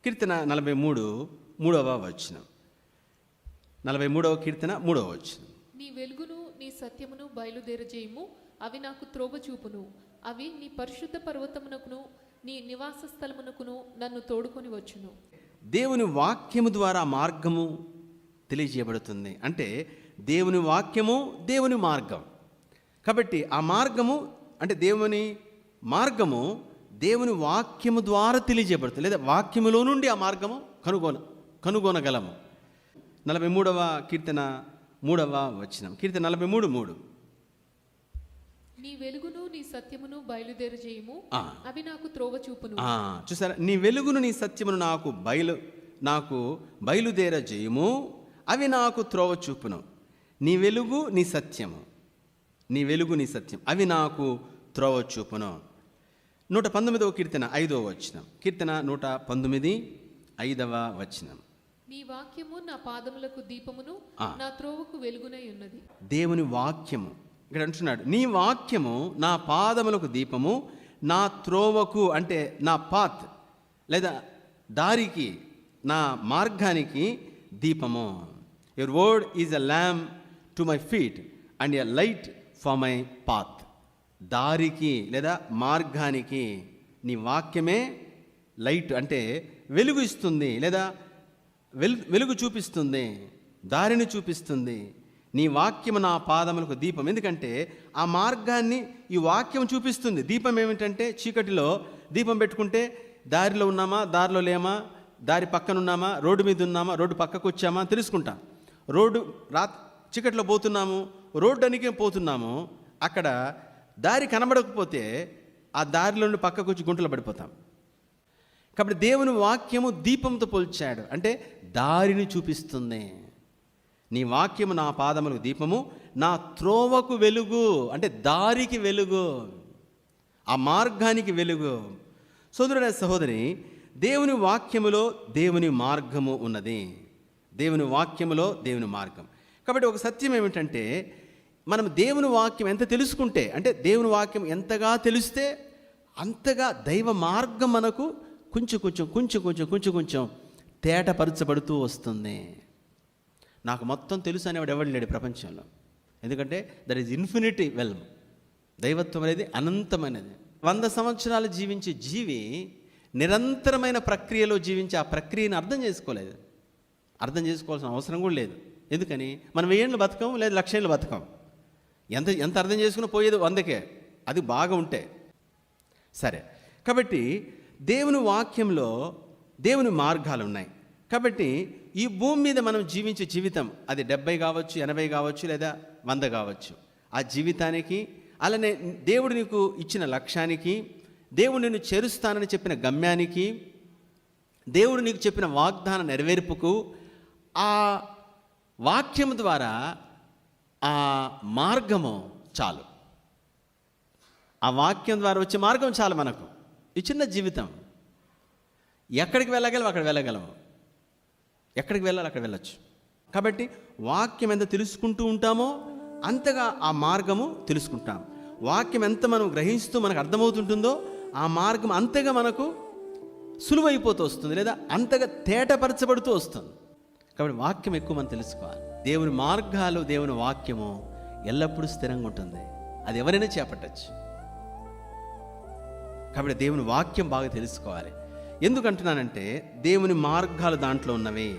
కీర్తన 43 3వ వచనం. 43వ కీర్తన 3వ వచనం. నీ వెలుగును నీ సత్యమును బయలుదేరజేయము, అవి నాకు త్రోవ చూపును. అవి నీ పరిశుద్ధ పర్వతమునకును నీ నివాస స్థలమునకును నన్ను తోడుకొని వచ్చును. దేవుని వాక్యము ద్వారా మార్గము తెలియజేయబడుతుంది. అంటే దేవుని వాక్యము దేవుని మార్గం. కాబట్టి ఆ మార్గము అంటే దేవుని మార్గము దేవుని వాక్యము ద్వారా తెలియజేయబడుతుంది, లేదా వాక్యములో నుండి ఆ మార్గము కనుగొనగలము. 43వ కీర్తన 3వ వచనం. కీర్తన 43:3. నీ వెలుగును నీ సత్యమును బయలుదేరజేయము, అవి నాకు త్రోవ చూపును. చూసారా, నీ వెలుగును నీ సత్యమును నాకు బయలుదేరజేయము, అవి నాకు త్రోవ చూపును. నీ వెలుగు నీ సత్యము, నీ వెలుగు నీ సత్యం, అవి నాకు త్రోవ చూపును. 119వ కీర్తన 5వ వచనం. కీర్తన 119 5వ వచనం. నీ వాక్యము నా పాదములకు దీపమును నా త్రోవకు వెలుగునై ఉన్నది. దేవుని వాక్యము ఇక్కడ అంటున్నాడు, నీ వాక్యము నా పాదములకు దీపము, నా త్రోవకు అంటే నా పాత్ లేదా దారికి, నా మార్గానికి దీపము. Your word is a lamp to my feet and a light for my path. దారికి లేదా మార్గానికి నీ వాక్యమే లైట్, అంటే వెలుగు ఇస్తుంది, లేదా వెలుగు చూపిస్తుంది, దారిని చూపిస్తుంది. నీ వాక్యము నా పాదములకు దీపం. ఎందుకంటే ఆ మార్గాన్ని ఈ వాక్యం చూపిస్తుంది. దీపం ఏమిటంటే చీకటిలో దీపం పెట్టుకుంటే దారిలో ఉన్నామా, దారిలో లేమా, దారి పక్కన ఉన్నామా, రోడ్డు మీద ఉన్నామా, రోడ్డు పక్కకు వచ్చామా తెలుసుకుంటాం. రోడ్డు చీకటిలో పోతున్నాము, రోడ్డు అనికి పోతున్నాము, అక్కడ దారి కనబడకపోతే ఆ దారిలో నుండి పక్కకు వచ్చి గుంటలో పడిపోతాం. కాబట్టి దేవుని వాక్యము దీపంతో పోల్చాడు, అంటే దారిని చూపిస్తుంది. నీ వాక్యము నా పాదములకు దీపము, నా త్రోవకు వెలుగు, అంటే దారికి వెలుగు, ఆ మార్గానికి వెలుగు. సోదరుడ సహోదరి, దేవుని వాక్యములో దేవుని మార్గము ఉన్నది. దేవుని వాక్యములో దేవుని మార్గం. కాబట్టి ఒక సత్యం ఏమిటంటే, మనం దేవుని వాక్యం ఎంత తెలుసుకుంటే, అంటే దేవుని వాక్యం ఎంతగా తెలిస్తే అంతగా దైవ మార్గం మనకు కొంచెం తేటపరచబడుతూ వస్తుంది. నాకు మొత్తం తెలుసు అనేవాడు ఎవడు లేడు ప్రపంచంలో. ఎందుకంటే దట్ ఈజ్ ఇన్ఫినిటీ వెల్మ్. దైవత్వం అనేది అనంతమైనది. 100 సంవత్సరాలు జీవించే జీవి నిరంతరమైన ప్రక్రియలో జీవించి ఆ ప్రక్రియను అర్థం చేసుకోలేదు. అర్థం చేసుకోవాల్సిన అవసరం కూడా లేదు. ఎందుకని మనం 1000 ఏళ్ళు బతకం, లేదా 1,00,000 ఏళ్ళు బతకం. ఎంత అర్థం చేసుకుని పోయేది 100కే, అది బాగా ఉంటే సరే. కాబట్టి దేవుని వాక్యంలో దేవుని మార్గాలు ఉన్నాయి. కాబట్టి ఈ భూమి మీద మనం జీవించే జీవితం అది 70 కావచ్చు, 80 కావచ్చు, లేదా 100 కావచ్చు. ఆ జీవితానికి, అలానే దేవుడు నీకు ఇచ్చిన లక్ష్యానికి, దేవుడు నిన్ను చేరుస్తానని చెప్పిన గమ్యానికి, దేవుడు నీకు చెప్పిన వాగ్దాన నెరవేర్పుకు ఆ వాక్యం ద్వారా ఆ మార్గము చాలు. ఆ వాక్యం ద్వారా వచ్చే మార్గం చాలు మనకు. ఈ చిన్న జీవితం ఎక్కడికి వెళ్ళగలం అక్కడ వెళ్ళగలము, ఎక్కడికి వెళ్ళాలి అక్కడ వెళ్ళచ్చు. కాబట్టి వాక్యం ఎంత తెలుసుకుంటూ ఉంటామో అంతగా ఆ మార్గము తెలుసుకుంటాం. వాక్యం ఎంత మనం గ్రహిస్తూ మనకు అర్థమవుతుంటుందో ఆ మార్గం అంతగా మనకు సులువైపోతూ వస్తుంది, లేదా అంతగా తేటపరచబడుతూ వస్తుంది. కాబట్టి వాక్యం ఎక్కువ మనం తెలుసుకోవాలి. దేవుని మార్గాలు, దేవుని వాక్యము ఎల్లప్పుడూ స్థిరంగా ఉంటుంది. అది ఎవరైనా చేపట్టచ్చు. కాబట్టి దేవుని వాక్యం బాగా తెలుసుకోవాలి. ఎందుకంటున్నానంటే దేవుని మార్గాలు దాంట్లో ఉన్నవి.